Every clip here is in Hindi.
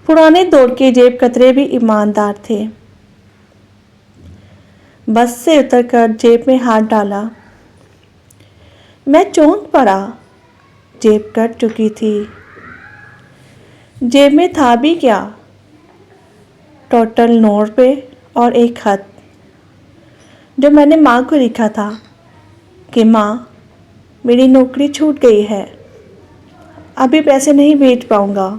पुराने दौर के जेब कतरे भी ईमानदार थे। बस से उतरकर जेब में हाथ डाला। मैं चौंक पड़ा। जेब कट चुकी थी। जेब में था भी क्या? टोटल 9 रुपये और एक खत जो मैंने माँ को लिखा था कि माँ, मेरी नौकरी छूट गई है, अभी पैसे नहीं भेज पाऊँगा।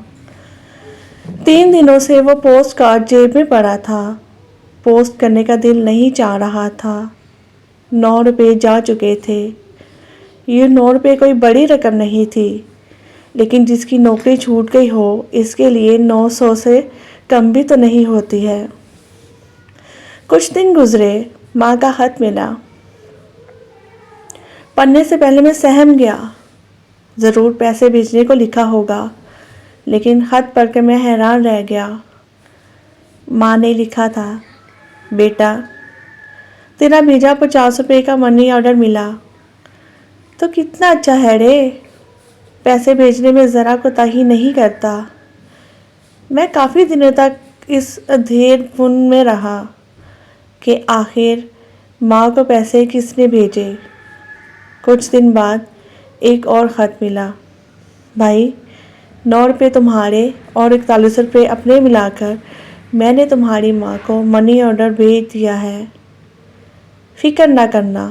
3 दिनों से वो पोस्ट कार्ड जेब में पड़ा था। पोस्ट करने का दिल नहीं चाह रहा था। 9 रुपये जा चुके थे। ये 9 रुपये कोई बड़ी रकम नहीं थी, लेकिन जिसकी नौकरी छूट गई हो इसके लिए 900 से कम भी तो नहीं होती है। कुछ दिन गुजरे, माँ का खत मिला। पढ़ने से पहले मैं सहम गया। ज़रूर पैसे भेजने को लिखा होगा, लेकिन खत पढ़कर मैं हैरान रह गया। माँ ने लिखा था, बेटा, तेरा भेजा 50 रुपये का मनी ऑर्डर मिला तो कितना अच्छा है रे। पैसे भेजने में ज़रा कोताही नहीं करता। मैं काफ़ी दिनों तक इस अधेर धुन में रहा कि आखिर माँ को पैसे किसने भेजे। कुछ दिन बाद एक और ख़त मिला। भाई, 9 रुपये तुम्हारे और 41 रुपये अपने मिलाकर मैंने तुम्हारी माँ को मनी ऑर्डर भेज दिया है। फिक्र ना करना,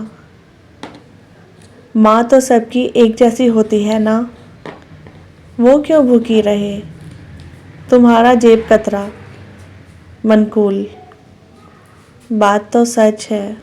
माँ तो सबकी एक जैसी होती है ना, वो क्यों भूखी रहे। तुम्हारा जेब कतरा। मनकूल। बात तो सच है।